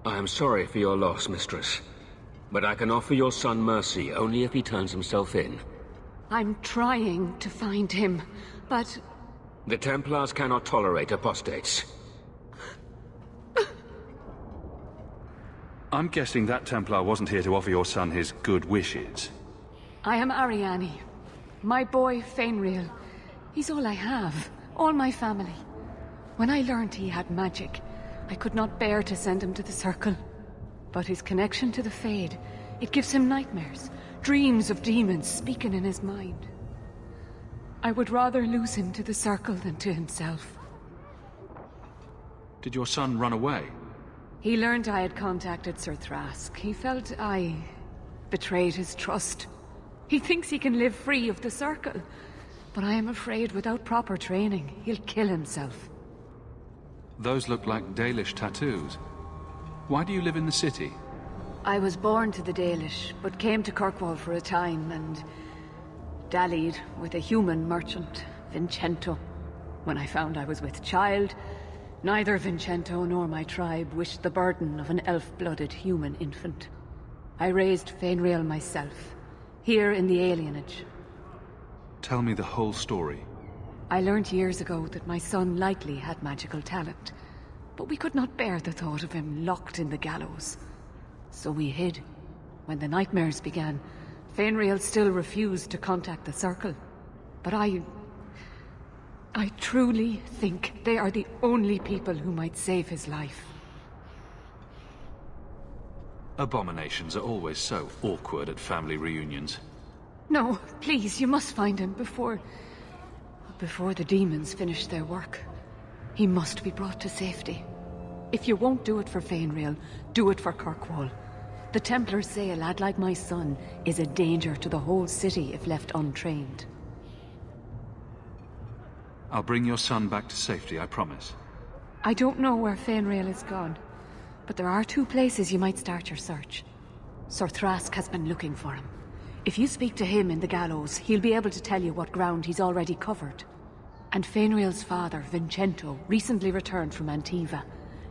I am sorry for your loss, mistress. But I can offer your son mercy only if he turns himself in. I'm trying to find him, but... The Templars cannot tolerate apostates. I'm guessing that Templar wasn't here to offer your son his good wishes. I am Ariane. My boy, Fainriel. He's all I have. All my family. When I learned he had magic, I could not bear to send him to the Circle. But his connection to the Fade, it gives him nightmares. Dreams of demons speaking in his mind. I would rather lose him to the Circle than to himself. Did your son run away? He learned I had contacted Sir Thrask. He felt I betrayed his trust. He thinks he can live free of the Circle. But I am afraid without proper training, he'll kill himself. Those look like Dalish tattoos. Why do you live in the city? I was born to the Dalish, but came to Kirkwall for a time and dallied with a human merchant, Vincento. When I found I was with child, neither Vincento nor my tribe wished the burden of an elf-blooded human infant. I raised Fainriel myself, here in the alienage. Tell me the whole story. I learned years ago that my son likely had magical talent, but we could not bear the thought of him locked in the gallows. So we hid. When the nightmares began, Fainriel still refused to contact the Circle. But I truly think they are the only people who might save his life. Abominations are always so awkward at family reunions. No, please, you must find him before the demons finish their work. He must be brought to safety. If you won't do it for Fainriel, do it for Kirkwall. The Templars say a lad like my son is a danger to the whole city if left untrained. I'll bring your son back to safety, I promise. I don't know where Fainriel is gone, but there are 2 places you might start your search. Sir Thrask has been looking for him. If you speak to him in the gallows, he'll be able to tell you what ground he's already covered. And Fainriel's father, Vincento, recently returned from Antiva.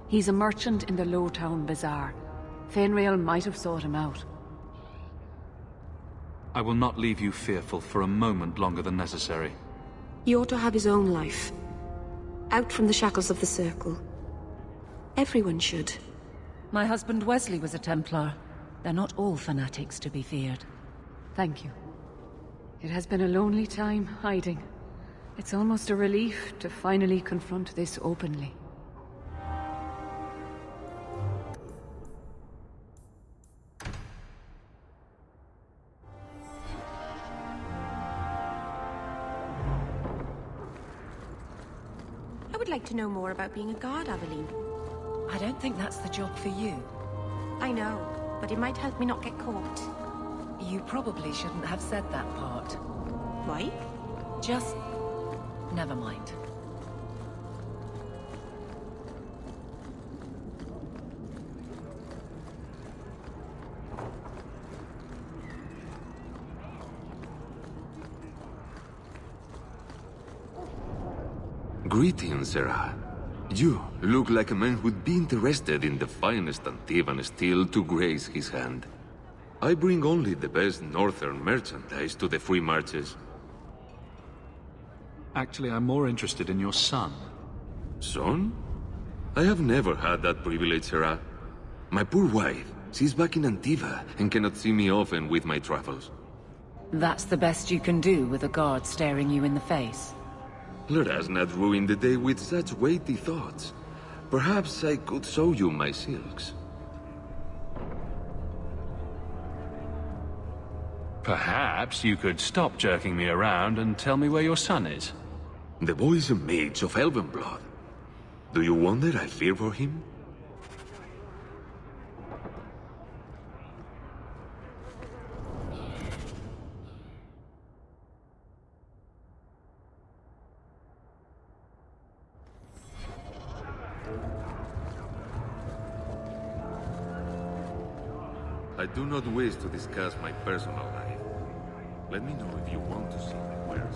He's a merchant in the Lowtown Bazaar. Fainriel might have sought him out. I will not leave you fearful for a moment longer than necessary. He ought to have his own life. Out from the shackles of the Circle. Everyone should. My husband Wesley was a Templar. They're not all fanatics to be feared. Thank you. It has been a lonely time hiding. It's almost a relief to finally confront this openly. I would like to know more about being a guard, Aveline. I don't think that's the job for you. I know, but it might help me not get caught. You probably shouldn't have said that part. Why? Just... never mind. Greetings, Sarah. You look like a man who'd be interested in the finest Antivan steel to grace his hand. I bring only the best northern merchandise to the free marches. Actually, I'm more interested in your son. Son? I have never had that privilege, Sarah. My poor wife, she's back in Antiva and cannot see me often with my travels. That's the best you can do with a guard staring you in the face. Let us not ruin the day with such weighty thoughts. Perhaps I could show you my silks. Perhaps you could stop jerking me around and tell me where your son is. The boy is a mage of elven blood. Do you wonder I fear for him? I do not wish to discuss my personal life. Let me know if you want to see my wares.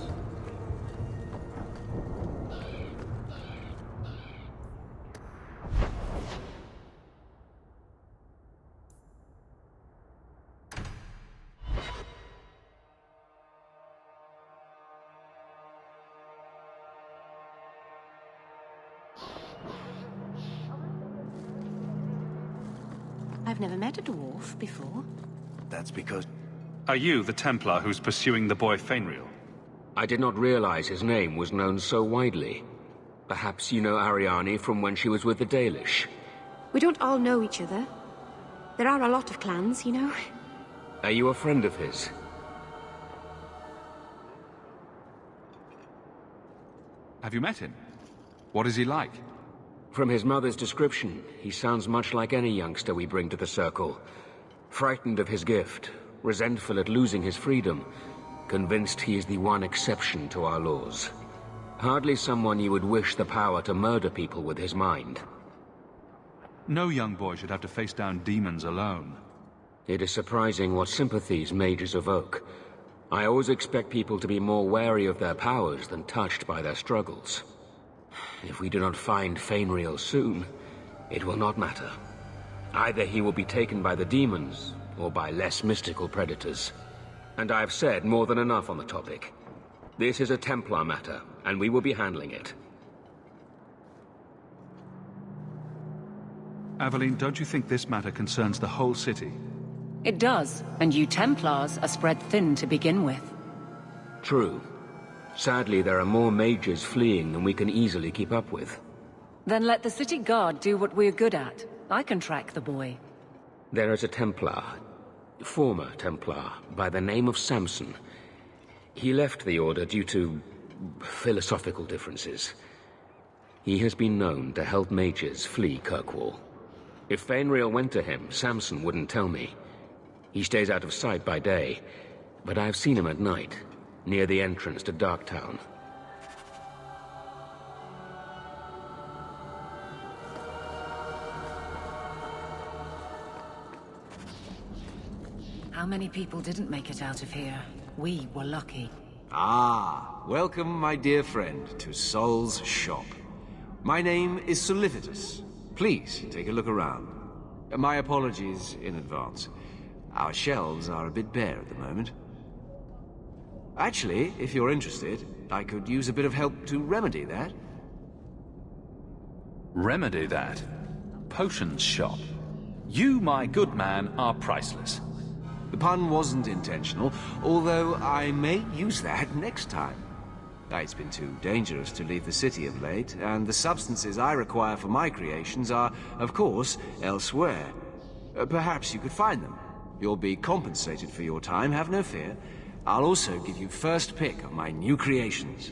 I've never met a dwarf before. That's because... Are you the Templar who's pursuing the boy Fainriel? I did not realize his name was known so widely. Perhaps you know Ariane from when she was with the Dalish. We don't all know each other. There are a lot of clans, you know. Are you a friend of his? Have you met him? What is he like? From his mother's description, he sounds much like any youngster we bring to the Circle. Frightened of his gift, resentful at losing his freedom, convinced he is the one exception to our laws. Hardly someone you would wish the power to murder people with his mind. No young boy should have to face down demons alone. It is surprising what sympathies mages evoke. I always expect people to be more wary of their powers than touched by their struggles. If we do not find Fainriel soon, it will not matter. Either he will be taken by the demons, or by less mystical predators. And I have said more than enough on the topic. This is a Templar matter, and we will be handling it. Aveline, don't you think this matter concerns the whole city? It does, and you Templars are spread thin to begin with. True. Sadly, there are more mages fleeing than we can easily keep up with. Then let the city guard do what we're good at. I can track the boy. There is a Templar, former Templar, by the name of Samson. He left the Order due to philosophical differences. He has been known to help mages flee Kirkwall. If Fainriel went to him, Samson wouldn't tell me. He stays out of sight by day, but I've seen him at night, near the entrance to Darktown. How many people didn't make it out of here? We were lucky. Ah, welcome, my dear friend, to Sol's shop. My name is Solivitus. Please, take a look around. My apologies in advance. Our shelves are a bit bare at the moment. Actually, if you're interested, I could use a bit of help to remedy that. Remedy that? Potions shop. You, my good man, are priceless. The pun wasn't intentional, although I may use that next time. It's been too dangerous to leave the city of late, and the substances I require for my creations are, of course, elsewhere. Perhaps you could find them. You'll be compensated for your time, have no fear. I'll also give you first pick of my new creations.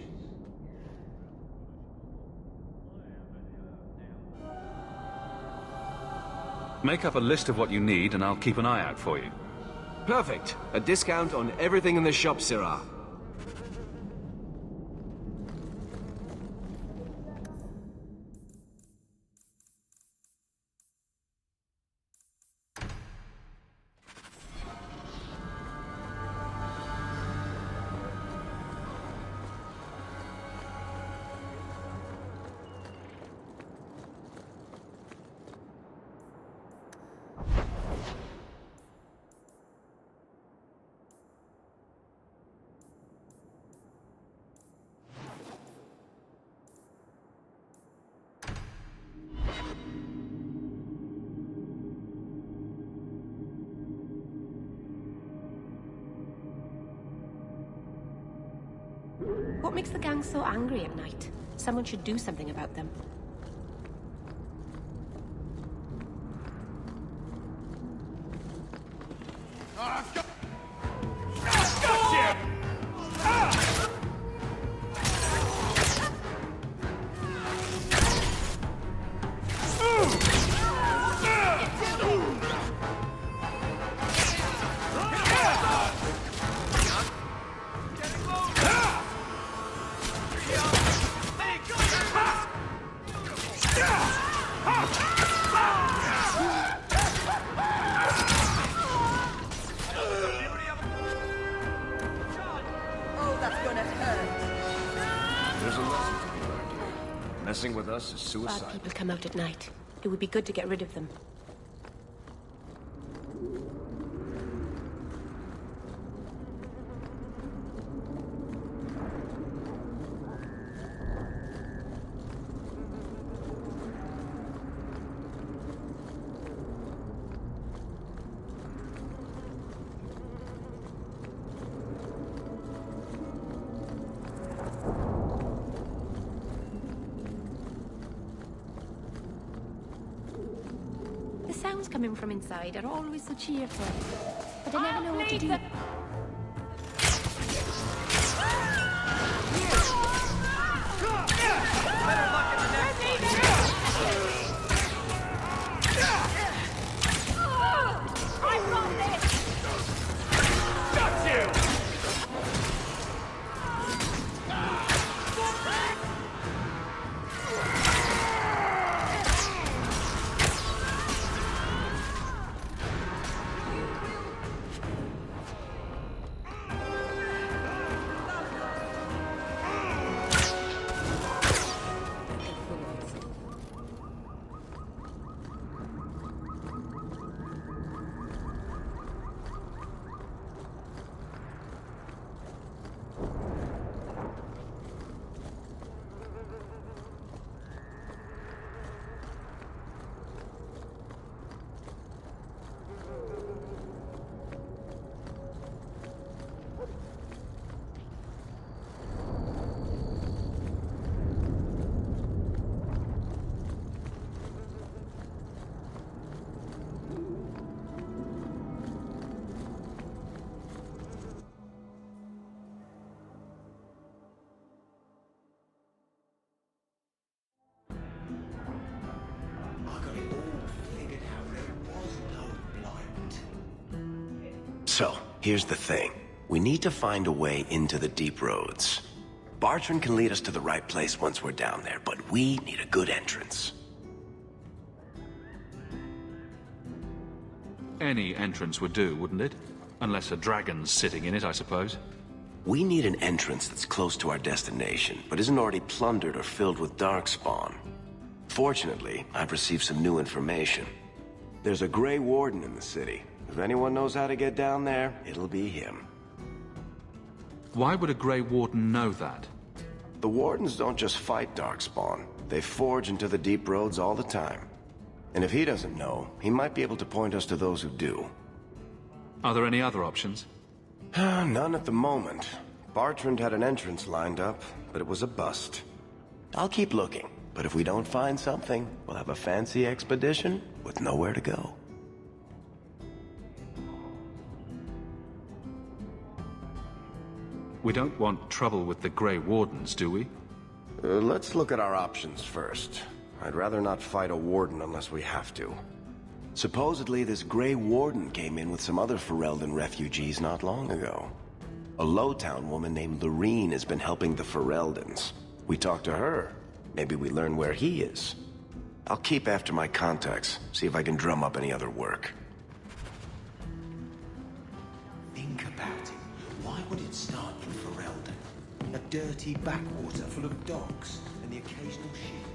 Make up a list of what you need, and I'll keep an eye out for you. Perfect. A discount on everything in the shop, Sirrah. What makes the gang so angry at night? Someone should do something about them. There's a lesson to be learned here. Messing with us is Bad suicide. people come out at night. It would be good to get rid of them. sounds coming from inside are always so cheerful. But I never know what to do. So, here's the thing. We need to find a way into the deep roads. Bartrand can lead us to the right place once we're down there, but we need a good entrance. Any entrance would do, wouldn't it? Unless a dragon's sitting in it, I suppose. We need an entrance that's close to our destination, but isn't already plundered or filled with darkspawn. Fortunately, I've received some new information. There's a Grey Warden in the city. If anyone knows how to get down there, it'll be him. Why would a Grey Warden know that? The Wardens don't just fight darkspawn. They forge into the deep roads all the time. And if he doesn't know, he might be able to point us to those who do. Are there any other options? None at the moment. Bartrand had an entrance lined up, but it was a bust. I'll keep looking, but if we don't find something, we'll have a fancy expedition with nowhere to go. We don't want trouble with the Grey Wardens, do we? Let's look at our options first. I'd rather not fight a Warden unless we have to. Supposedly, this Grey Warden came in with some other Ferelden refugees not long ago. A Lowtown woman named Lorene has been helping the Fereldans. We talked to her. Maybe we learn where he is. I'll keep after my contacts, see if I can drum up any other work. Think about it. Why would it start in Ferelden? A dirty backwater full of docks and the occasional ship.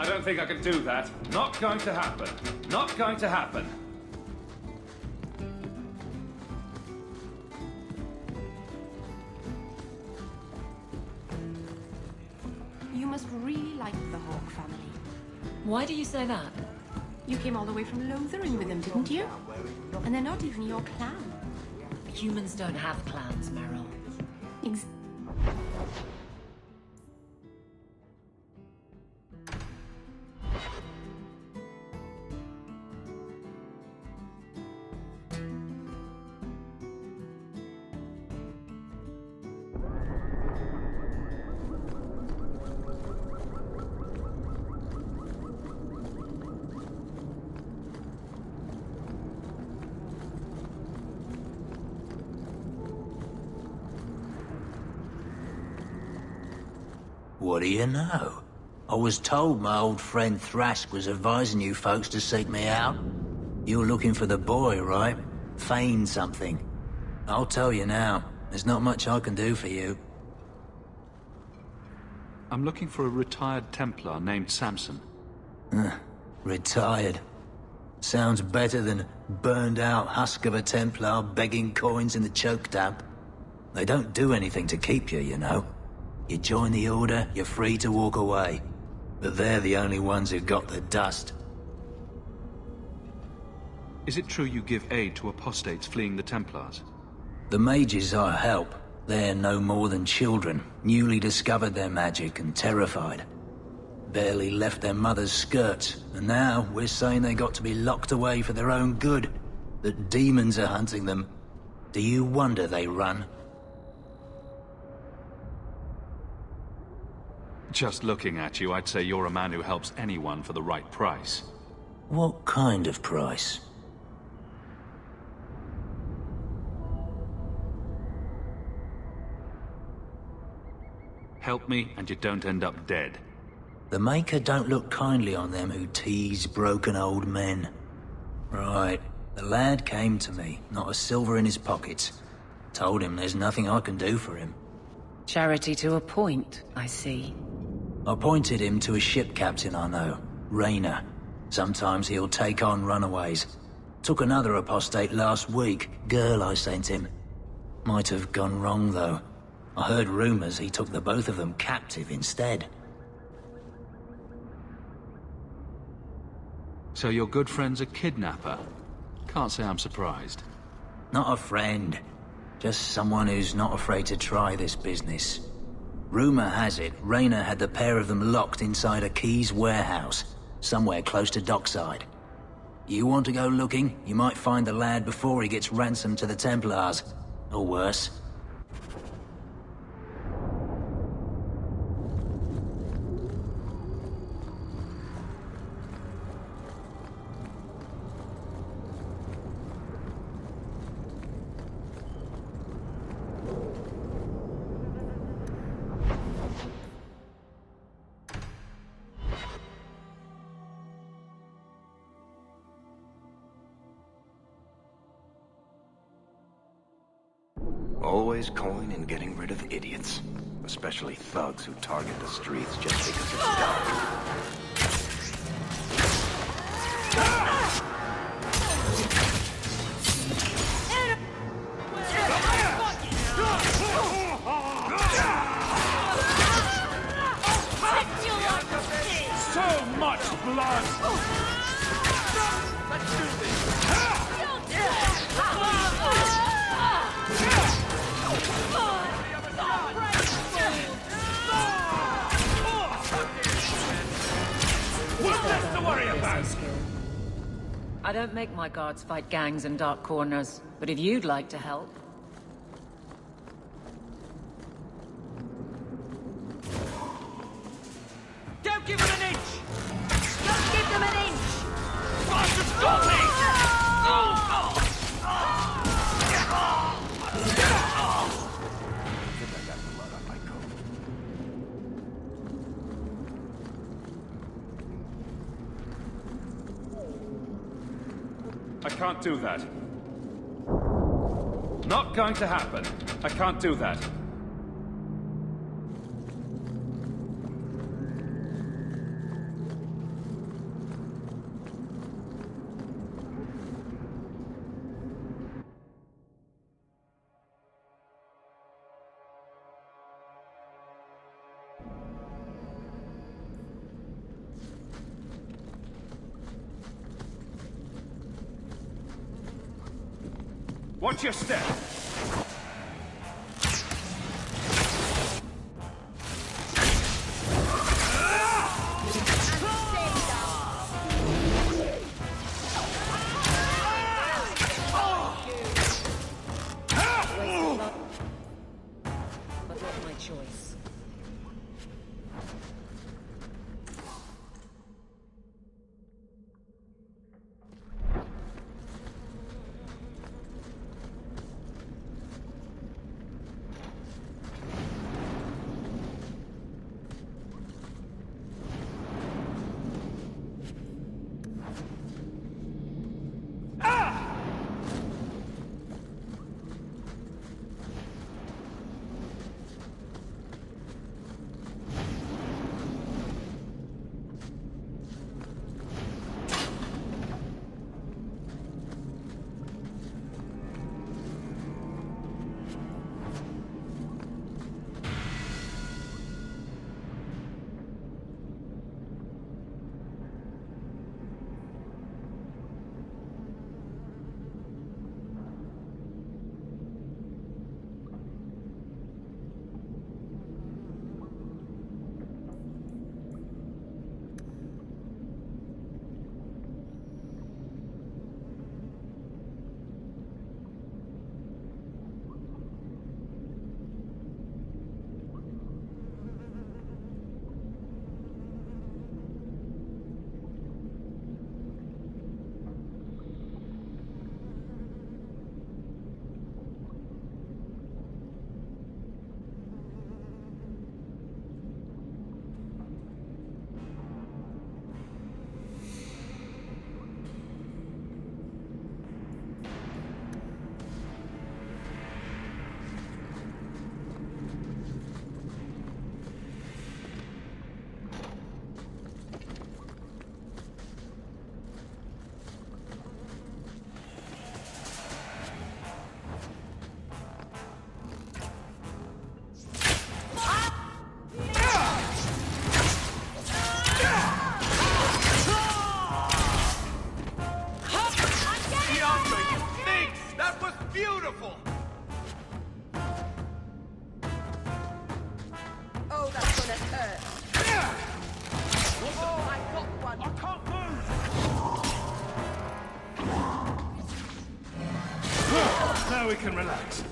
I don't think I can do that. Not going to happen. Not going to happen. You must really like the Hawk family. Why do you say that? You came all the way from Lothering with them, didn't you? And they're not even your clan. Humans don't have clans, Meryl. What do you know? I was told my old friend Thrask was advising you folks to seek me out. You're looking for the boy, right? Feign something. I'll tell you now, there's not much I can do for you. I'm looking for a retired Templar named Samson. Retired. Sounds better than burned-out husk of a Templar begging coins in the choke damp. They don't do anything to keep you, you know. You join the Order, you're free to walk away. But they're the only ones who've got the dust. Is it true you give aid to apostates fleeing the Templars? The mages I help. They're no more than children, newly discovered their magic and terrified. Barely left their mother's skirts, and now we're saying they got to be locked away for their own good. That demons are hunting them. Do you wonder they run? Just looking at you, I'd say you're a man who helps anyone for the right price. What kind of price? Help me, and you don't end up dead. The Maker don't look kindly on them who tease broken old men. Right. The lad came to me, not a silver in his pockets. Told him there's nothing I can do for him. Charity to a point, I see. I pointed him to a ship captain I know, Rayner. Sometimes he'll take on runaways. Took another apostate last week, girl I sent him. Might have gone wrong though. I heard rumors he took the both of them captive instead. So your good friend's a kidnapper? Can't say I'm surprised. Not a friend. Just someone who's not afraid to try this business. Rumor has it, Rayner had the pair of them locked inside a Keys warehouse, somewhere close to dockside. You want to go looking, you might find the lad before he gets ransomed to the Templars. Or worse. Always coin and getting rid of idiots. Especially thugs who target the streets just because it's dark. So much blood! Let's do this! What's this to worry about? I don't make my guards fight gangs in dark corners, but if you'd like to help... Don't give them an inch! Don't give them an inch! Bastard's got me! I can't do that. Not going to happen. I can't do that. Watch your step! But not my choice. Now we can relax.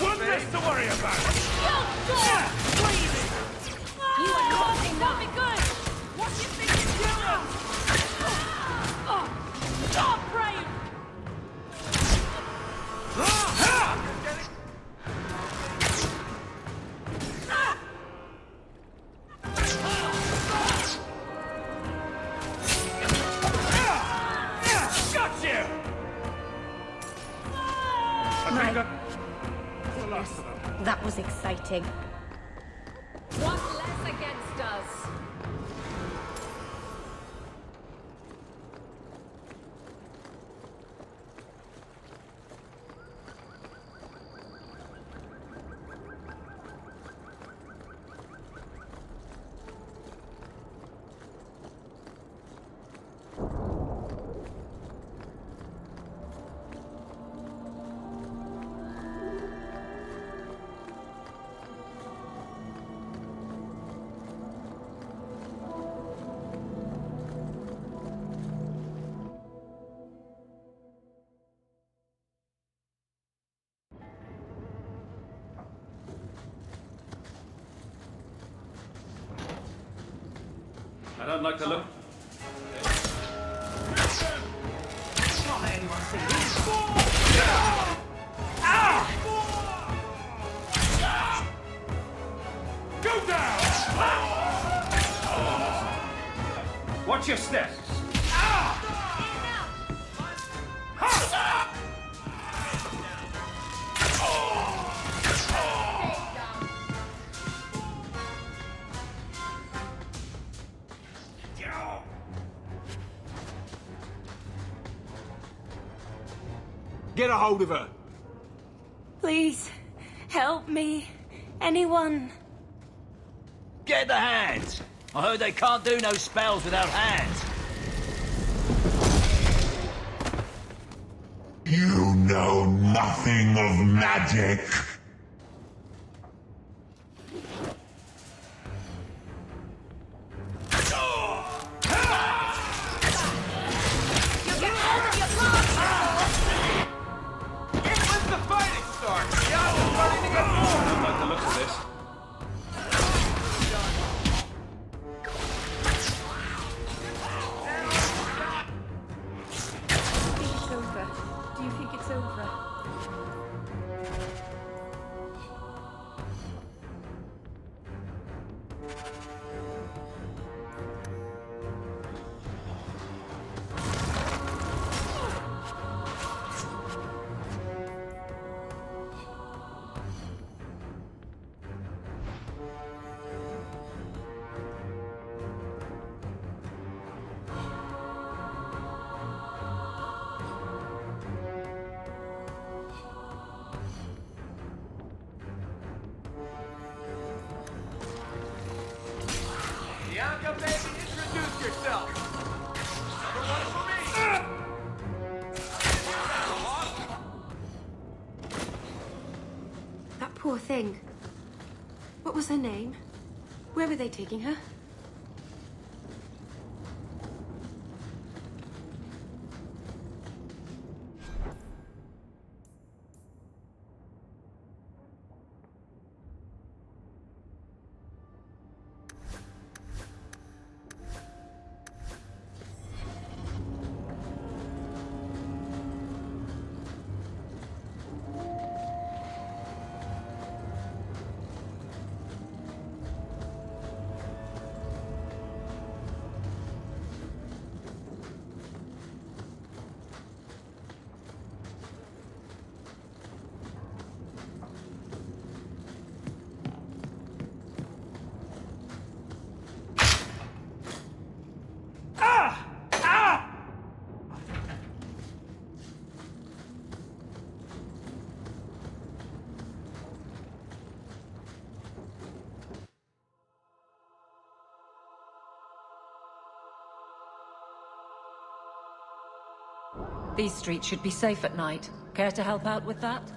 One less to worry about! You are not enough. Be good! What do you think you're doing? Stop praying! Got you! I think that's the last of them. That was exciting. One less against us. I don't like the look. Not let anyone see this. Go down! Watch your steps. Get a hold of her! Please, help me. Anyone. Get the hands! I heard they can't do no spells without hands. You know nothing of magic. Bianca, baby, introduce yourself. Number one for me. That poor thing. What was her name? Where were they taking her? These streets should be safe at night. Care to help out with that?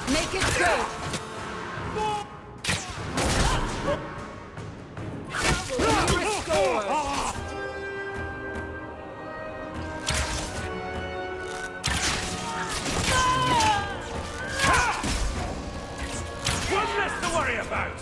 Make it good! One less to worry about!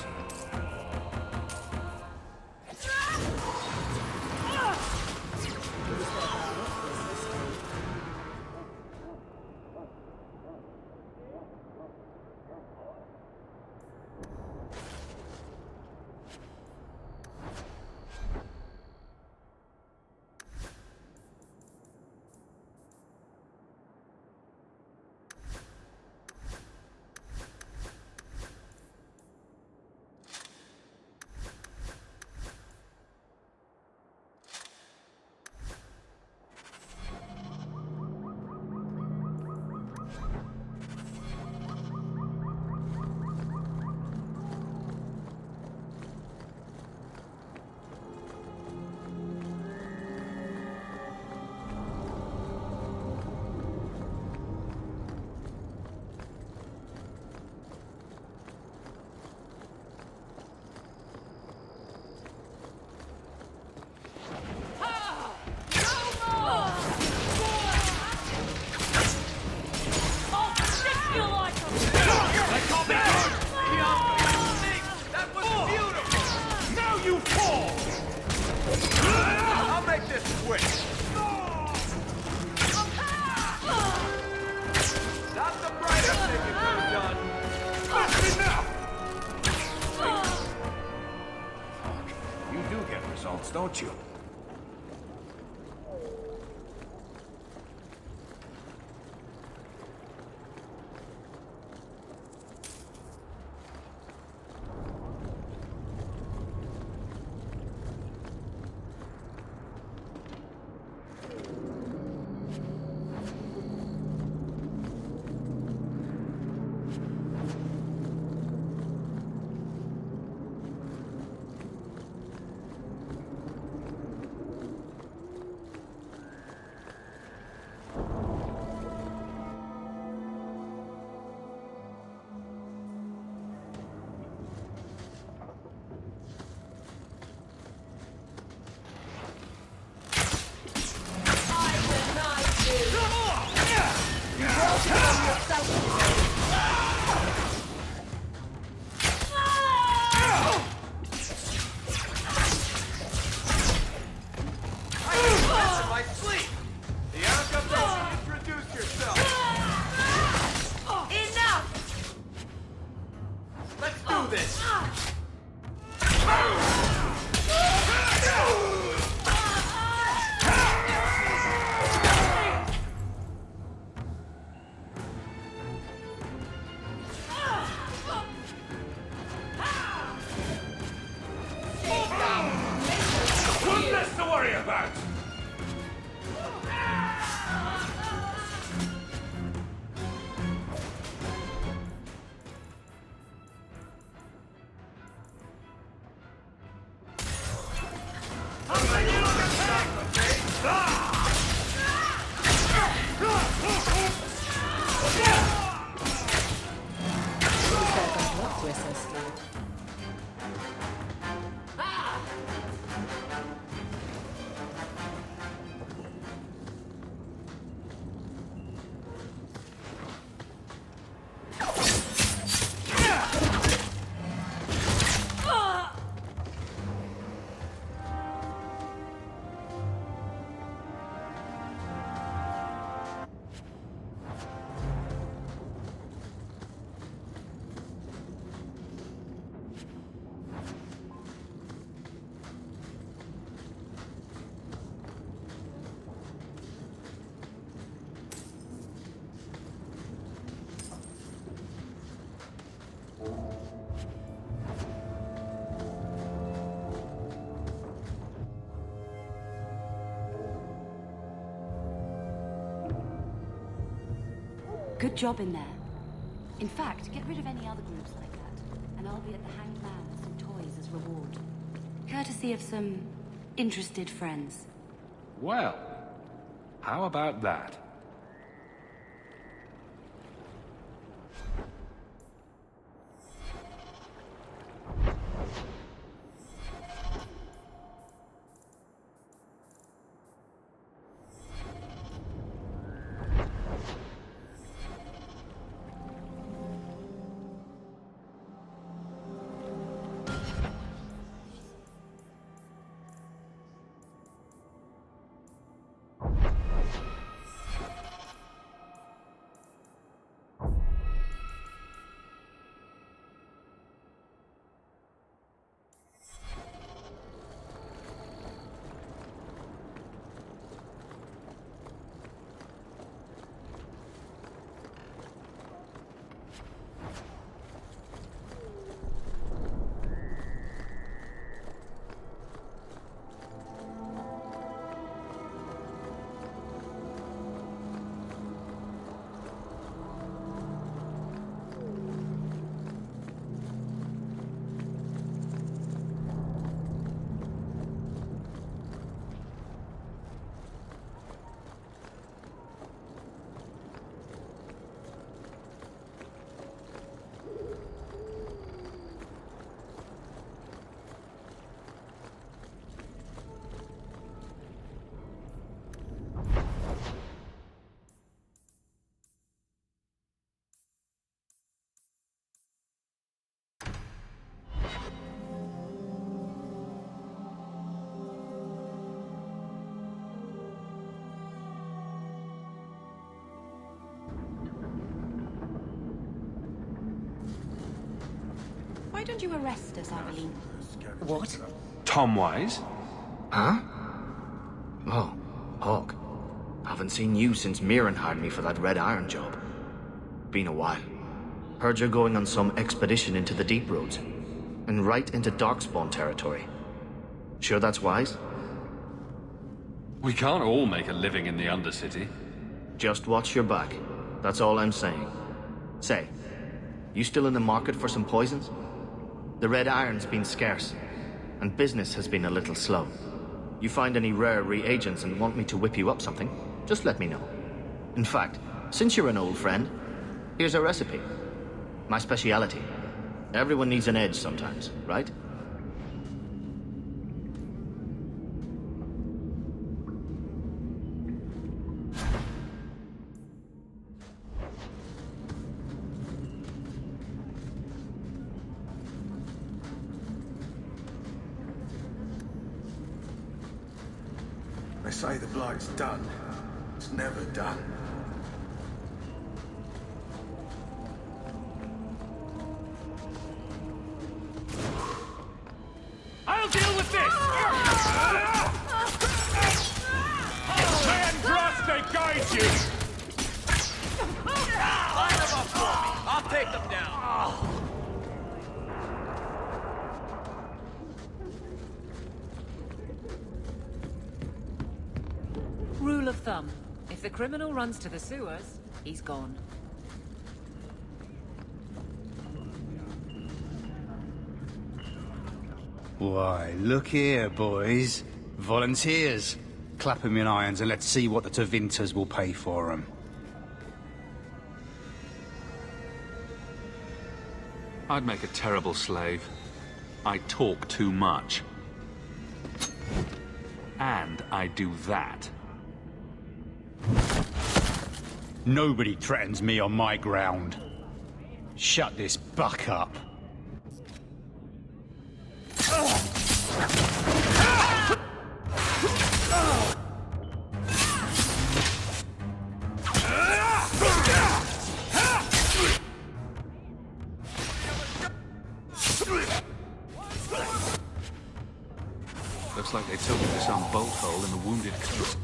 I'll make this quick. Not the brightest thing you could have done. That's enough. You do get results, don't you? Good job in there. In fact, get rid of any other groups like that, and I'll be at the Hanged Man with some toys as reward. Courtesy of some interested friends. Well, how about that? Why don't you arrest us, Aveline? What? Tom Wise? Huh? Oh, Hawk. Haven't seen you since Mirren hired me for that Red Iron job. Been a while. Heard you're going on some expedition into the deep roads. And right into Darkspawn territory. Sure that's wise? We can't all make a living in the Undercity. Just watch your back. That's all I'm saying. Say, you still in the market for some poisons? The Red Iron's been scarce, and business has been a little slow. You find any rare reagents and want me to whip you up something, just let me know. In fact, since you're an old friend, here's a recipe. My speciality. Everyone needs an edge sometimes, right? They say the bloke's done. It's never done. I'll deal with this! May and grass they guide you! Line them up for me. I'll take them down. Rule of thumb. If the criminal runs to the sewers, he's gone. Why, look here, boys. Volunteers. Clap 'em in irons and let's see what the Tevinters will pay for 'em. I'd make a terrible slave. I talk too much. And I do that. Nobody threatens me on my ground. Shut this buck up. Looks like they took him to some bolt hole in the Wounded Coast.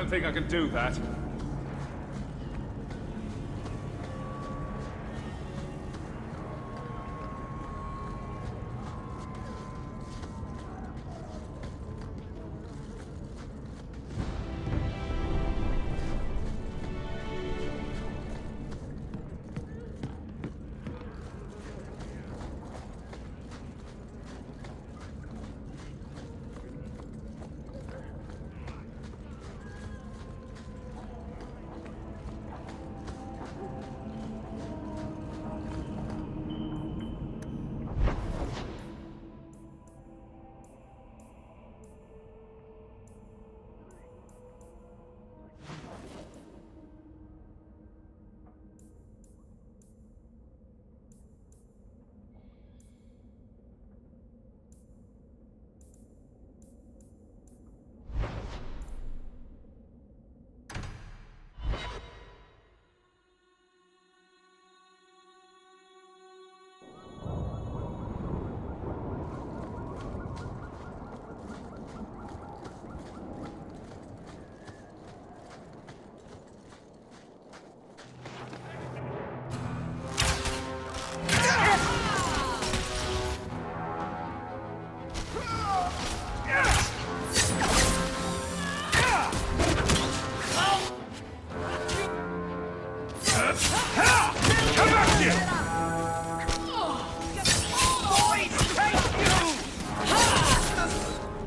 don't think I can do that.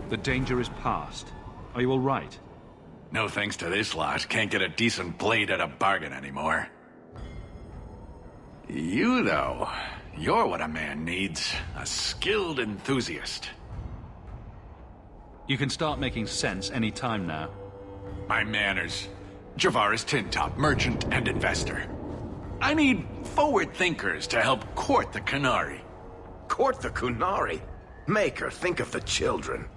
The danger is past. Are you all right? No thanks to this lot. Can't get a decent blade at a bargain anymore. You, though, you're what a man needs. A skilled enthusiast. You can start making sense any time now. My manners. Javaris Tintop, merchant and investor. I need forward thinkers to help court the Qunari. Court the Qunari? Maker, think of the children.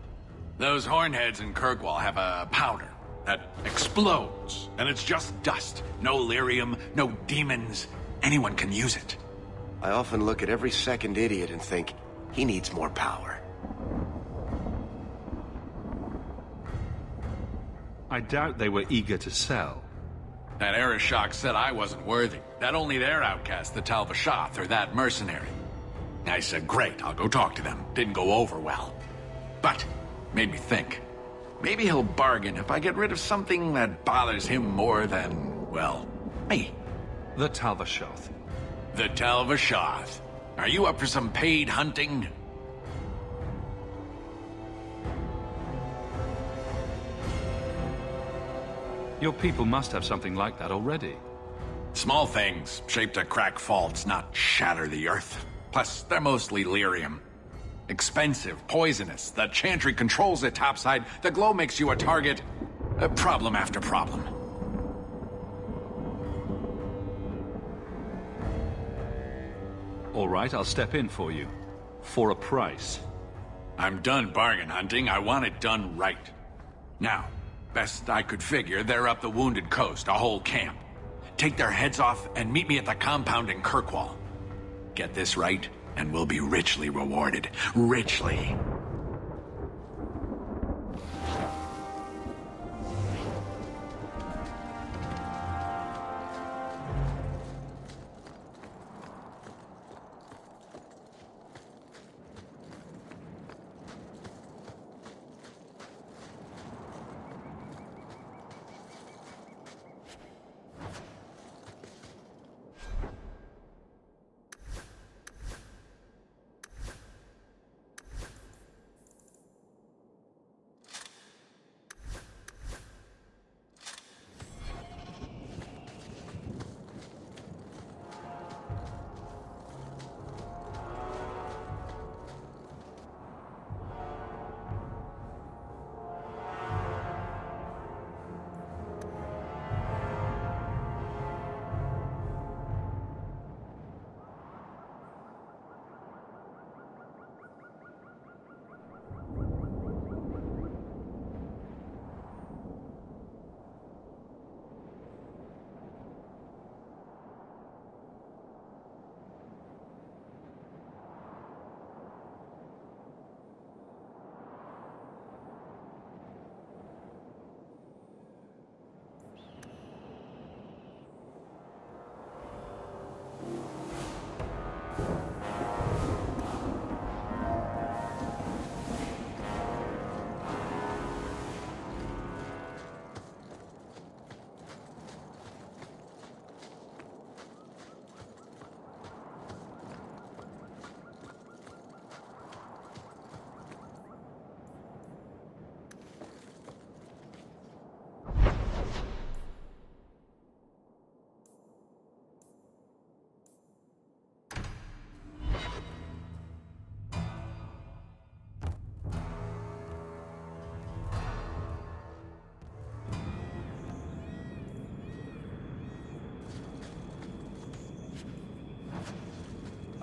Those hornheads in Kirkwall have a powder that explodes, and it's just dust. No lyrium, no demons. Anyone can use it. I often look at every second idiot and think, he needs more power. I doubt they were eager to sell. That Arishok said I wasn't worthy. That only their outcast, the Tal-Vashoth, or that mercenary. I said, great, I'll go talk to them. Didn't go over well. But made me think. Maybe he'll bargain if I get rid of something that bothers him more than, well, me. The Tal-Vashoth. The Tal-Vashoth. Are you up for some paid hunting? Your people must have something like that already. Small things, shaped to crack faults, not shatter the earth. Plus, they're mostly lyrium. Expensive, poisonous. The Chantry controls it topside. The glow makes you a target. Problem after problem. All right, I'll step in for you. For a price. I'm done bargain hunting. I want it done right. Now, best I could figure, they're up the Wounded Coast, a whole camp. Take their heads off and meet me at the compound in Kirkwall. Get this right, and we'll be richly rewarded. Richly.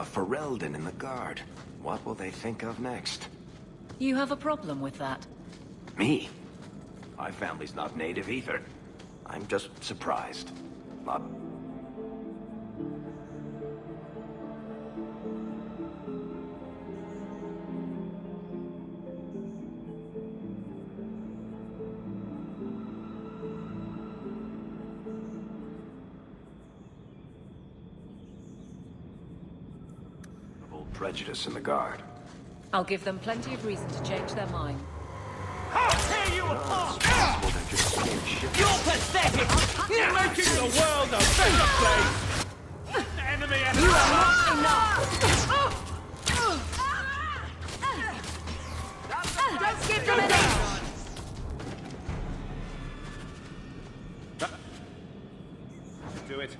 A Ferelden in the Guard. What will they think of next? You have a problem with that? Me? My family's not native either. I'm just surprised. Not... prejudice in the Guard. I'll give them plenty of reason to change their mind. I'll tear you apart! You're pathetic! You're making the world a better place! Enemy! You are not enough! Don't give them an inch! Do it.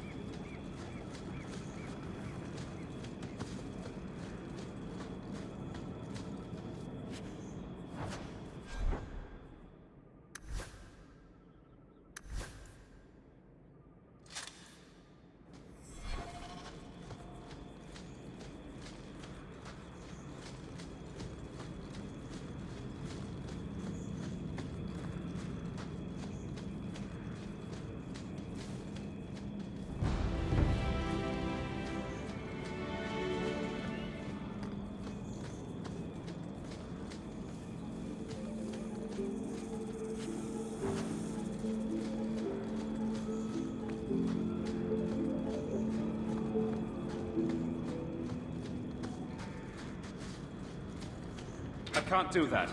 I can't do that.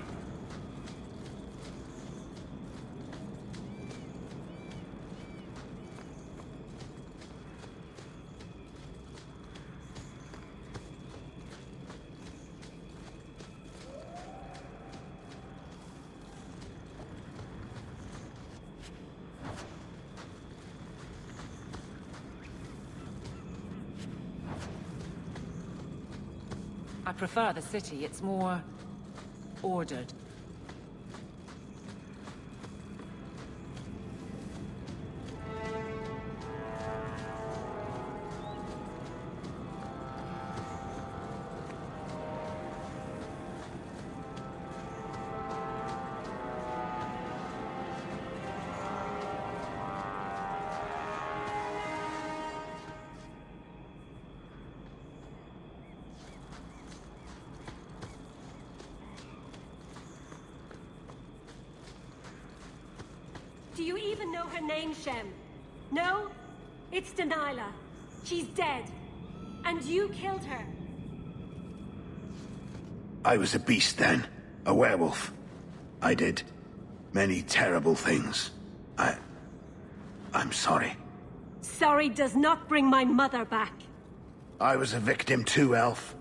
I prefer the city. It's more ordered. Do you even know her name, Shem? No? It's Delilah. She's dead. And you killed her. I was a beast then. A werewolf. I did many terrible things. I'm sorry. Sorry does not bring my mother back. I was a victim too, Elf.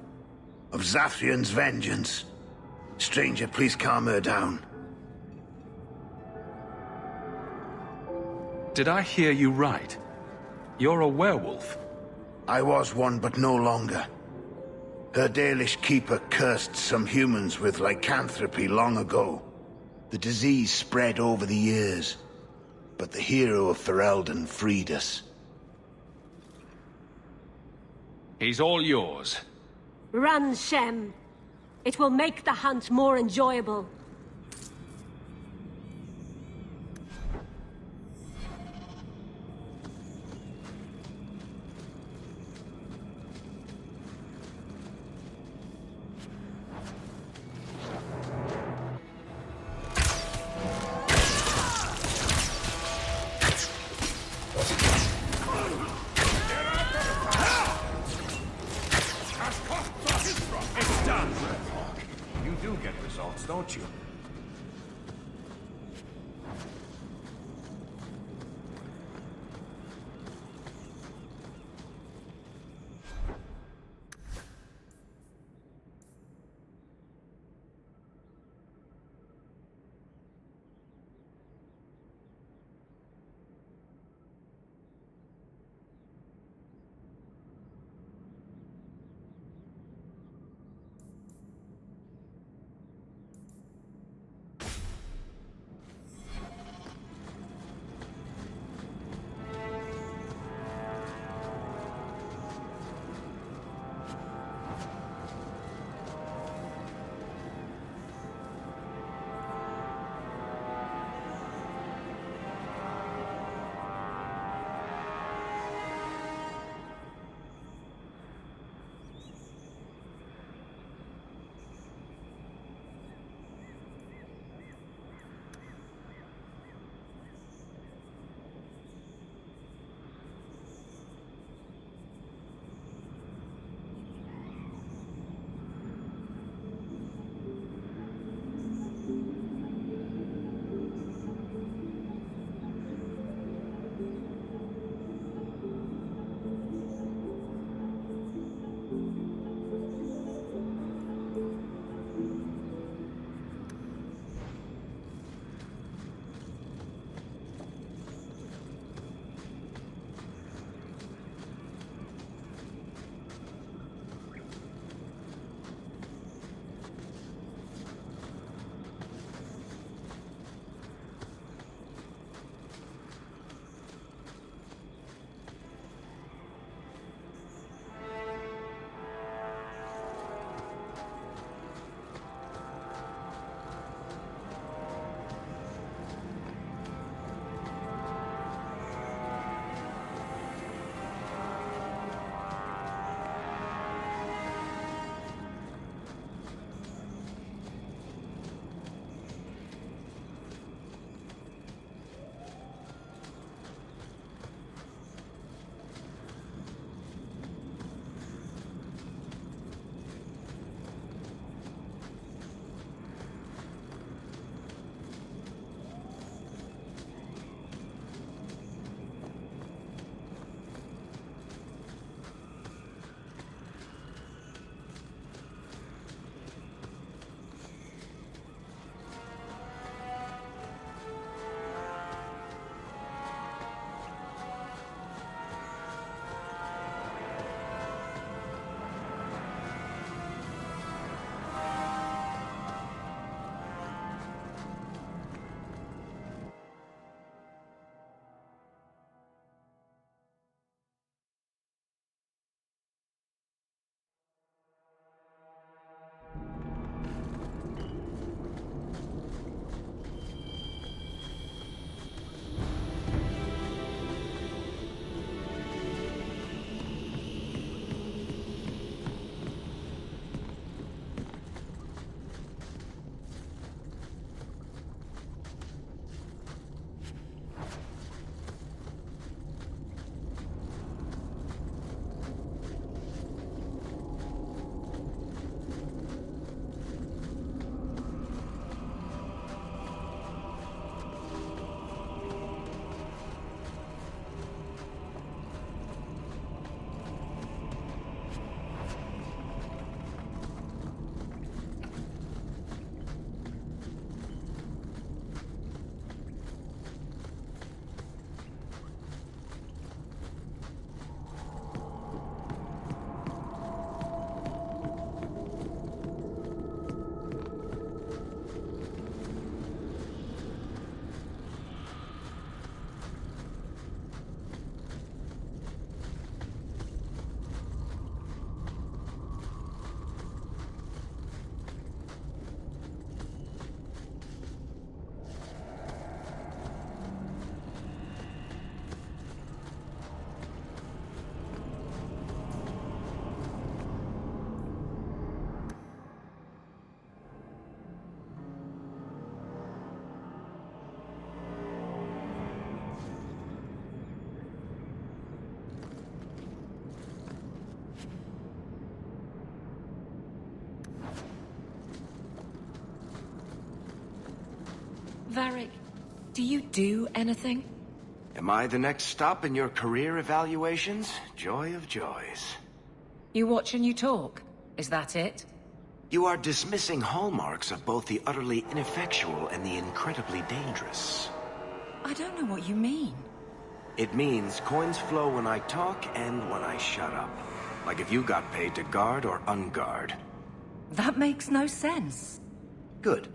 Of Zathrian's vengeance. Stranger, please calm her down. Did I hear you right? You're a werewolf? I was one, but no longer. Her Dalish keeper cursed some humans with lycanthropy long ago. The disease spread over the years, but the hero of Ferelden freed us. He's all yours. Run, Shem. It will make the hunt more enjoyable. It's done! You do get results, don't you? Varric, do you do anything? Am I the next stop in your career evaluations? Joy of joys. You watch and you talk. Is that it? You are dismissing hallmarks of both the utterly ineffectual and the incredibly dangerous. I don't know what you mean. It means coins flow when I talk and when I shut up. Like if you got paid to guard or unguard. That makes no sense. Good.